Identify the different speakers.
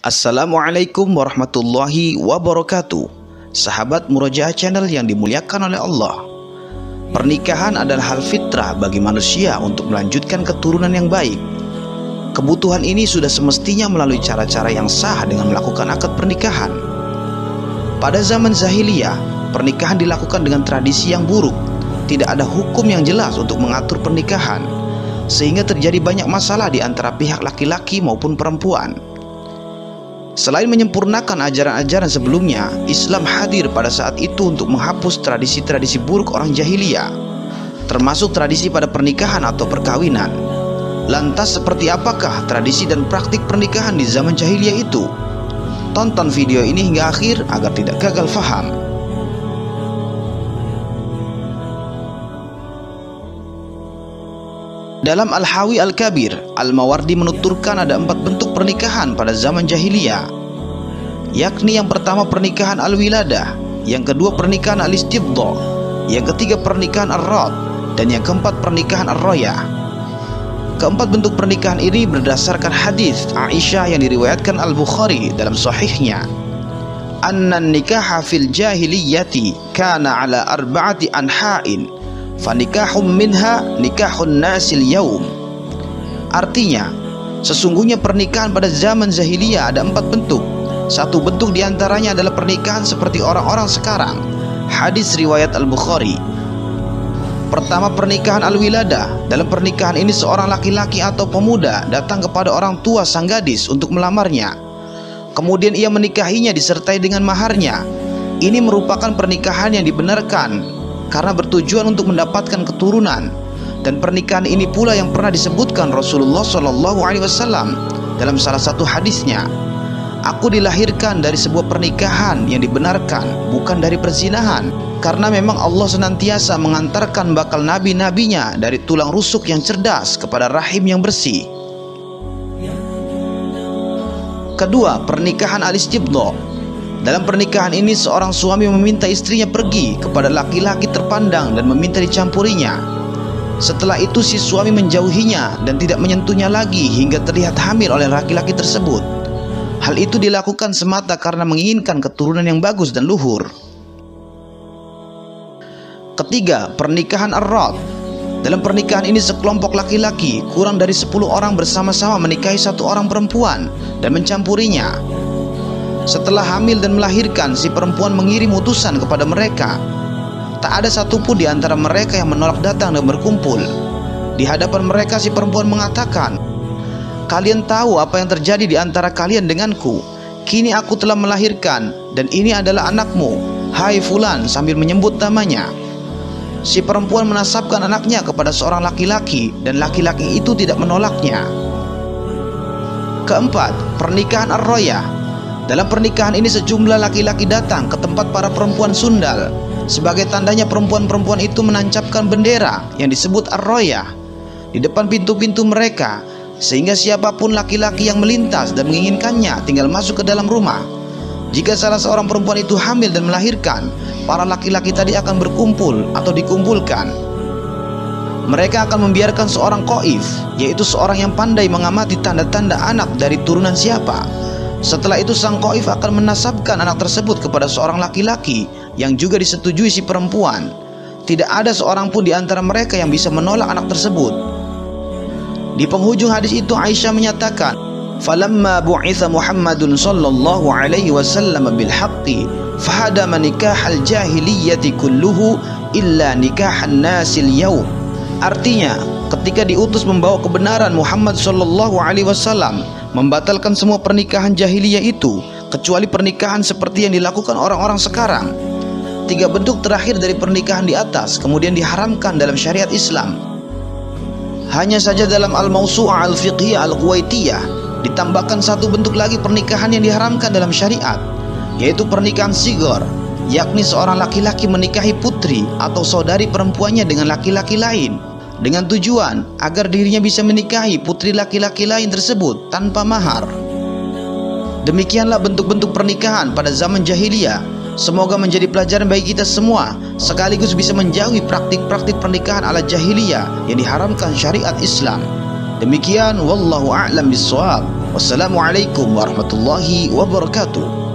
Speaker 1: Assalamualaikum warahmatullahi wabarakatuh. Sahabat Murojaah Channel yang dimuliakan oleh Allah, pernikahan adalah hal fitrah bagi manusia untuk melanjutkan keturunan yang baik. Kebutuhan ini sudah semestinya melalui cara-cara yang sah dengan melakukan akad pernikahan. Pada zaman jahiliyah, pernikahan dilakukan dengan tradisi yang buruk. Tidak ada hukum yang jelas untuk mengatur pernikahan, sehingga terjadi banyak masalah di antara pihak laki-laki maupun perempuan. Selain menyempurnakan ajaran-ajaran sebelumnya, Islam hadir pada saat itu untuk menghapus tradisi-tradisi buruk orang jahiliyah, termasuk tradisi pada pernikahan atau perkawinan. Lantas seperti apakah tradisi dan praktik pernikahan di zaman jahiliyah itu? Tonton video ini hingga akhir agar tidak gagal faham. Dalam Al-Hawi Al-Kabir, Al-Mawardi menuturkan ada 4 bentuk pernikahan pada zaman jahiliyah, yakni yang pertama pernikahan Al-Wiladah, yang kedua pernikahan Al-Istibdha, yang ketiga pernikahan Ar-Rad, dan yang keempat pernikahan Ar-Rayah. Keempat bentuk pernikahan ini berdasarkan hadis Aisyah yang diriwayatkan Al-Bukhari dalam sahihnya, "Annan nikaha fil jahiliyati kana ala arba'ati anha'in fanikahum minha nikahun nasil yaum." Artinya, sesungguhnya pernikahan pada zaman jahiliyah ada 4 bentuk. Satu bentuk diantaranya adalah pernikahan seperti orang-orang sekarang. Hadis riwayat Al-Bukhari. Pertama, pernikahan Al-Wiladah. Dalam pernikahan ini seorang laki-laki atau pemuda datang kepada orang tua sang gadis untuk melamarnya. Kemudian ia menikahinya disertai dengan maharnya. Ini merupakan pernikahan yang dibenarkan karena bertujuan untuk mendapatkan keturunan, dan pernikahan ini pula yang pernah disebutkan Rasulullah SAW dalam salah satu hadisnya, "Aku dilahirkan dari sebuah pernikahan yang dibenarkan, bukan dari perzinahan, karena memang Allah senantiasa mengantarkan bakal nabi-nabinya dari tulang rusuk yang cerdas kepada rahim yang bersih." Kedua, pernikahan Al-Istibdha. Dalam pernikahan ini seorang suami meminta istrinya pergi kepada laki-laki terpandang dan meminta dicampurinya. Setelah itu si suami menjauhinya dan tidak menyentuhnya lagi hingga terlihat hamil oleh laki-laki tersebut. Hal itu dilakukan semata karena menginginkan keturunan yang bagus dan luhur. Ketiga, pernikahan Ar-Rad. Dalam pernikahan ini sekelompok laki-laki kurang dari 10 orang bersama-sama menikahi 1 orang perempuan dan mencampurinya. Setelah hamil dan melahirkan, si perempuan mengirim utusan kepada mereka. Tak ada satupun di antara mereka yang menolak datang dan berkumpul. Di hadapan mereka si perempuan mengatakan, "Kalian tahu apa yang terjadi di antara kalian denganku. Kini aku telah melahirkan dan ini adalah anakmu, hai Fulan," sambil menyebut namanya. Si perempuan menasabkan anaknya kepada seorang laki-laki dan laki-laki itu tidak menolaknya. Keempat, pernikahan Ar-Rayah. Dalam pernikahan ini sejumlah laki-laki datang ke tempat para perempuan sundal. Sebagai tandanya perempuan-perempuan itu menancapkan bendera yang disebut Ar-Rayah di depan pintu-pintu mereka, sehingga siapapun laki-laki yang melintas dan menginginkannya tinggal masuk ke dalam rumah. Jika salah seorang perempuan itu hamil dan melahirkan, para laki-laki tadi akan berkumpul atau dikumpulkan. Mereka akan membiarkan seorang qaif, yaitu seorang yang pandai mengamati tanda-tanda anak dari turunan siapa. Setelah itu sang qaif akan menasabkan anak tersebut kepada seorang laki-laki yang juga disetujui si perempuan. Tidak ada seorang pun di antara mereka yang bisa menolak anak tersebut. Di penghujung hadis itu Aisyah menyatakan, "Falamma bu'itha Muhammadun sallallahu alaihi wasallam bil haqqi fahadama nikahal jahiliyyati kulluhu illa nikahan nasil yaum." Artinya, ketika diutus membawa kebenaran Muhammad sallallahu alaihi wasallam, membatalkan semua pernikahan jahiliyah itu kecuali pernikahan seperti yang dilakukan orang-orang sekarang. 3 bentuk terakhir dari pernikahan di atas kemudian diharamkan dalam syariat Islam. Hanya saja dalam Al-Mawsu'ah Al-Fiqhiyah Al-Kuwaitiyah ditambahkan 1 bentuk lagi pernikahan yang diharamkan dalam syariat, yaitu pernikahan Sighar, yakni seorang laki-laki menikahi putri atau saudari perempuannya dengan laki-laki lain, dengan tujuan agar dirinya bisa menikahi putri laki-laki lain tersebut tanpa mahar. Demikianlah bentuk-bentuk pernikahan pada zaman jahiliyah. Semoga menjadi pelajaran bagi kita semua, sekaligus bisa menjauhi praktik-praktik pernikahan ala jahiliyah yang diharamkan syariat Islam. Demikian, wallahu a'lam bishawab. Wassalamualaikum warahmatullahi wabarakatuh.